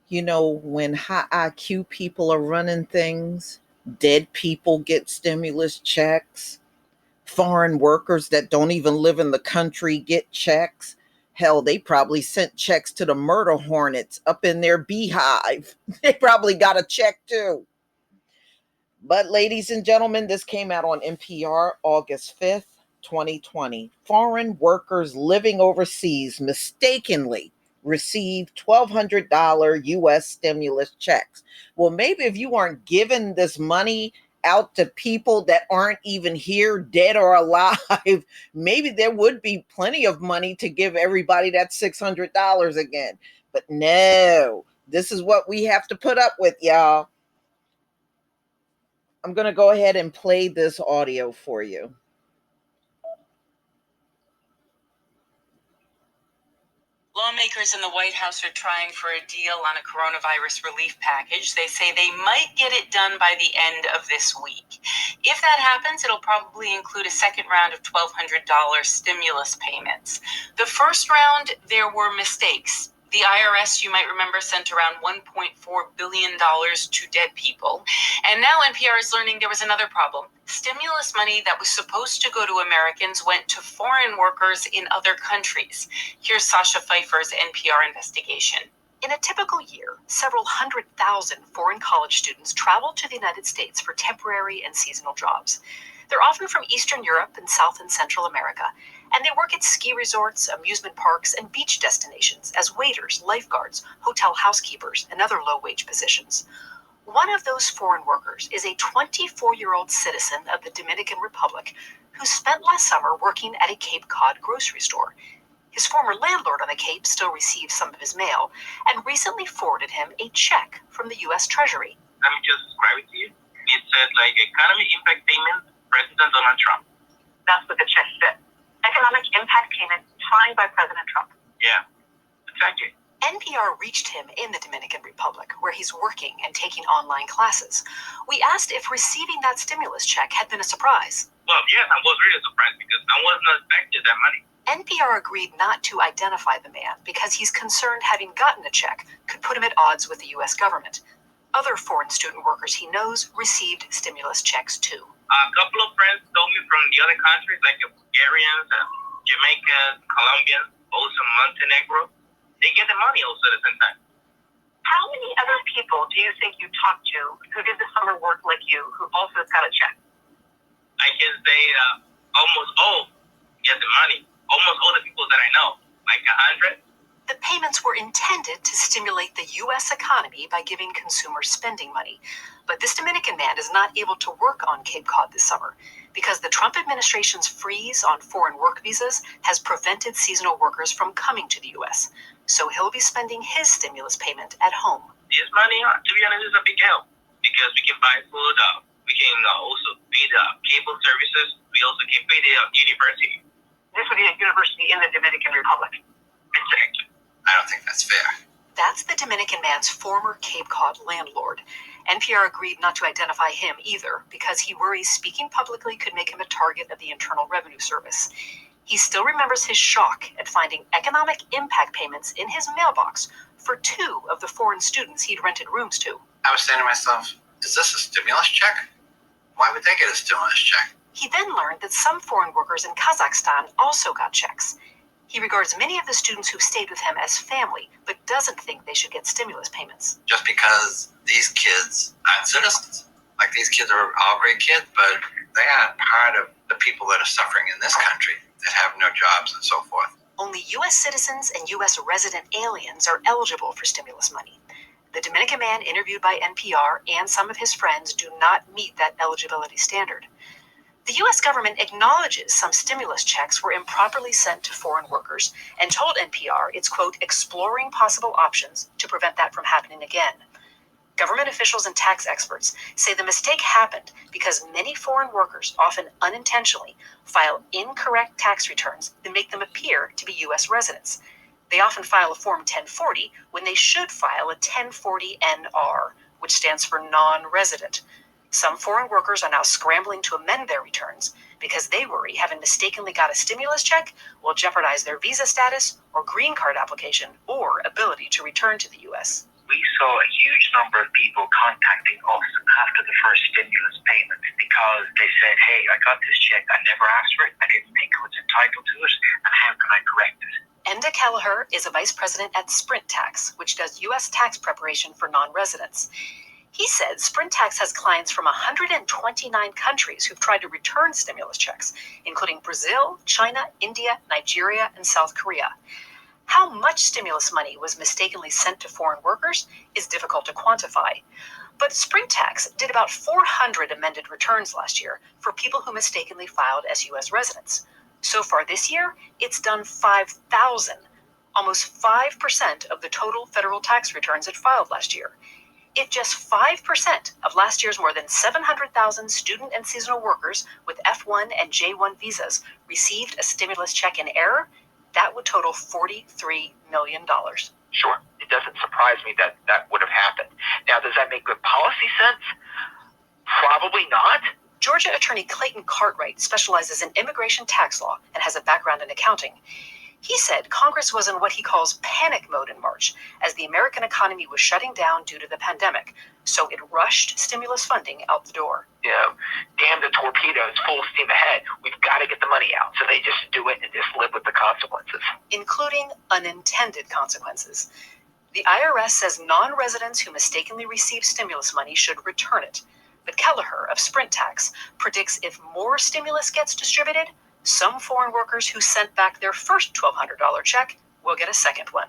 You know, when high IQ people are running things, dead people get stimulus checks, foreign workers that don't even live in the country get checks. Hell, they probably sent checks to the murder hornets up in their beehive. They probably got a check too. But, ladies and gentlemen, this came out on NPR August 5th, 2020. Foreign workers living overseas mistakenly received $1,200 US stimulus checks. Well, maybe if you aren't giving this money out to people that aren't even here, dead or alive, maybe there would be plenty of money to give everybody that $600 again. But no, this is what we have to put up with, y'all. I'm going to go ahead and play this audio for you. Lawmakers in the White House are trying for a deal on a coronavirus relief package. They say they might get it done by the end of this week. If that happens, it'll probably include a second round of $1,200 stimulus payments. The first round, there were mistakes. The IRS, you might remember, sent around $1.4 billion to dead people. And now NPR is learning there was another problem. Stimulus money that was supposed to go to Americans went to foreign workers in other countries. Here's Sasha Pfeiffer's NPR investigation. In a typical year, several 100,000 foreign college students travel to the United States for temporary and seasonal jobs. They're often from Eastern Europe and South and Central America, and they work at ski resorts, amusement parks, and beach destinations as waiters, lifeguards, hotel housekeepers, and other low-wage positions. One of those foreign workers is a 24-year-old citizen of the Dominican Republic who spent last summer working at a Cape Cod grocery store. His former landlord on the Cape still received some of his mail and recently forwarded him a check from the U.S. Treasury. Let me just describe it to you. It said economic impact payment, President Donald Trump. That's what the check said. Economic impact payment signed by President Trump. Yeah, exactly. NPR reached him in the Dominican Republic, where he's working and taking online classes. We asked if receiving that stimulus check had been a surprise. Well, yes, I was really surprised because I was not expecting that money. NPR agreed not to identify the man because he's concerned having gotten a check could put him at odds with the U.S. government. Other foreign student workers he knows received stimulus checks too. A couple of friends told me from the other countries, like the Bulgarians, Jamaicans, Colombians, also Montenegro, they get the money also at the same time. How many other people do you think you talked to who did the summer work like you, who also got a check? I can say almost all get the money. Almost all the people that I know, like 100. The payments were intended to stimulate the U.S. economy by giving consumers spending money. But this Dominican man is not able to work on Cape Cod this summer because the Trump administration's freeze on foreign work visas has prevented seasonal workers from coming to the U.S. So he'll be spending his stimulus payment at home. This money, to be honest, is a big help because we can buy food. We can also pay the cable services. We also can pay the university. This would be a university in the Dominican Republic. Exactly. I don't think that's fair. That's the Dominican man's former Cape Cod landlord. NPR agreed not to identify him either because he worries speaking publicly could make him a target of the Internal Revenue Service. He still remembers his shock at finding economic impact payments in his mailbox for two of the foreign students he'd rented rooms to. I was saying to myself, is this a stimulus check? Why would they get a stimulus check? He then learned that some foreign workers in Kazakhstan also got checks. He regards many of the students who stayed with him as family, but doesn't think they should get stimulus payments. Just because these kids aren't citizens. Like, these kids are all great kids, but they aren't part of the people that are suffering in this country that have no jobs and so forth. Only U.S. citizens and U.S. resident aliens are eligible for stimulus money. The Dominican man interviewed by NPR and some of his friends do not meet that eligibility standard. The U.S. government acknowledges some stimulus checks were improperly sent to foreign workers and told NPR it's, quote, exploring possible options to prevent that from happening again. Government officials and tax experts say the mistake happened because many foreign workers, often unintentionally, file incorrect tax returns that make them appear to be U.S. residents. They often file a Form 1040 when they should file a 1040-NR, which stands for non-resident. Some foreign workers are now scrambling to amend their returns because they worry having mistakenly got a stimulus check will jeopardize their visa status or green card application or ability to return to the U.S. we saw a huge number of people contacting us after the first stimulus payment because they said, hey, I got this check, I never asked for it, I didn't think I was entitled to it, and how can I correct it? Enda Kelleher is a vice president at Sprint Tax, which does U.S. tax preparation for non-residents. He said Sprint Tax has clients from 129 countries who've tried to return stimulus checks, including Brazil, China, India, Nigeria, and South Korea. How much stimulus money was mistakenly sent to foreign workers is difficult to quantify. But Sprint Tax did about 400 amended returns last year for people who mistakenly filed as U.S. residents. So far this year, it's done 5,000, almost 5% of the total federal tax returns it filed last year. If just 5% of last year's more than 700,000 student and seasonal workers with F1 and J1 visas received a stimulus check in error, that would total $43 million. Sure, it doesn't surprise me that that would have happened. Now, does that make good policy sense? Probably not. Georgia Attorney Clayton Cartwright specializes in immigration tax law and has a background in accounting. He said Congress was in what he calls panic mode in March as the American economy was shutting down due to the pandemic, so it rushed stimulus funding out the door. You know, damn the torpedoes, full steam ahead. We've got to get the money out. So they just do it and just live with the consequences. Including unintended consequences. The IRS says non-residents who mistakenly receive stimulus money should return it. But Kelleher of Sprint Tax predicts if more stimulus gets distributed, some foreign workers who sent back their first $1,200 check will get a second one.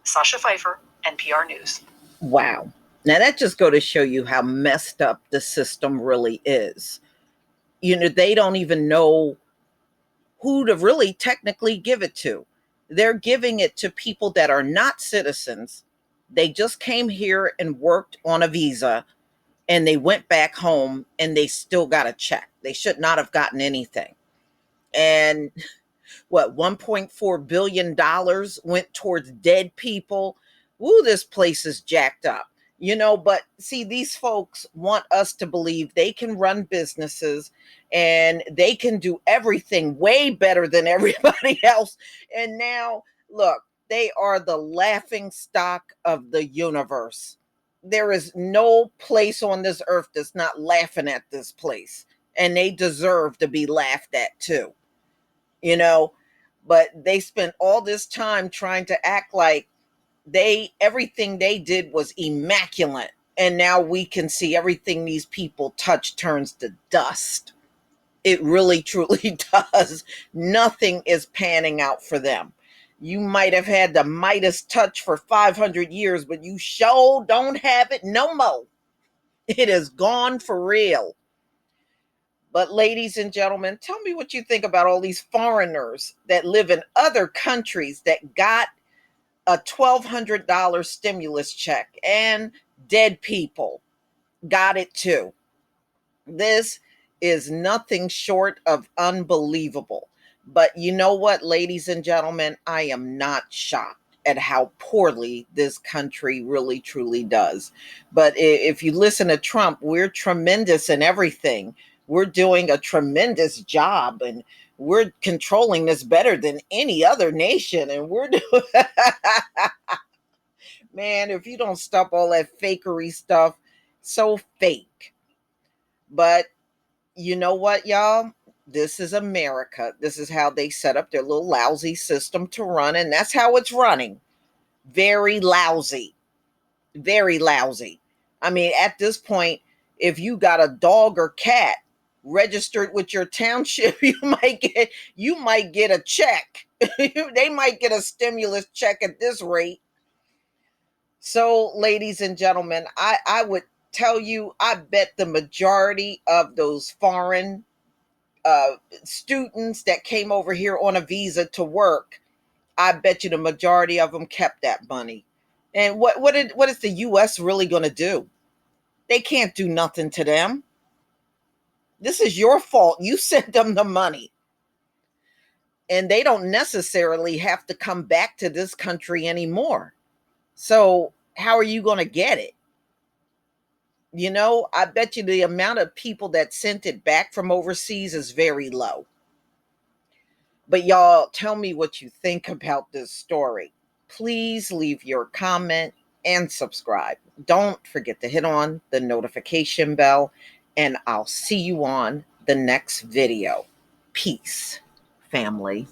Sasha Pfeiffer, NPR News. Wow. Now that just go to show you how messed up the system really is. You know, they don't even know who to really technically give it to. They're giving it to people that are not citizens. They just came here and worked on a visa and they went back home and they still got a check. They should not have gotten anything. And what, $1.4 billion went towards dead people. Ooh, this place is jacked up. You know, but see, these folks want us to believe they can run businesses and they can do everything way better than everybody else. And now, look, they are the laughing stock of the universe. There is no place on this earth that's not laughing at this place. And they deserve to be laughed at too. You know, but they spent all this time trying to act like everything they did was immaculate, and now we can see everything these people touch turns to dust. It really truly does. Nothing is panning out for them. You might have had the Midas touch for 500 years, but you sure don't have it no more. It is gone for real. But ladies and gentlemen, tell me what you think about all these foreigners that live in other countries that got a $1,200 stimulus check, and dead people got it too. This is nothing short of unbelievable. But you know what, ladies and gentlemen, I am not shocked at how poorly this country really truly does. But if you listen to Trump, we're tremendous in everything. We're doing a tremendous job, and we're controlling this better than any other nation. And we're doing, man, if you don't stop all that fakery stuff, so fake. But you know what, y'all? This is America. This is how they set up their little lousy system to run, and that's how it's running. Very lousy. Very lousy. I mean, at this point, if you got a dog or cat registered with your township, you might get a check. They might get a stimulus check at this rate. So, ladies and gentlemen, I would tell you, I bet the majority of those foreign students that came over here on a visa to work, I bet you the majority of them kept that money. And what is the U.S. really going to do? They can't do nothing to them. This is your fault. You sent them the money. And they don't necessarily have to come back to this country anymore. So how are you going to get it? You know, I bet you the amount of people that sent it back from overseas is very low. But y'all, tell me what you think about this story. Please leave your comment. and subscribe. Don't forget to hit on the notification bell, and I'll see you on the next video. Peace, family.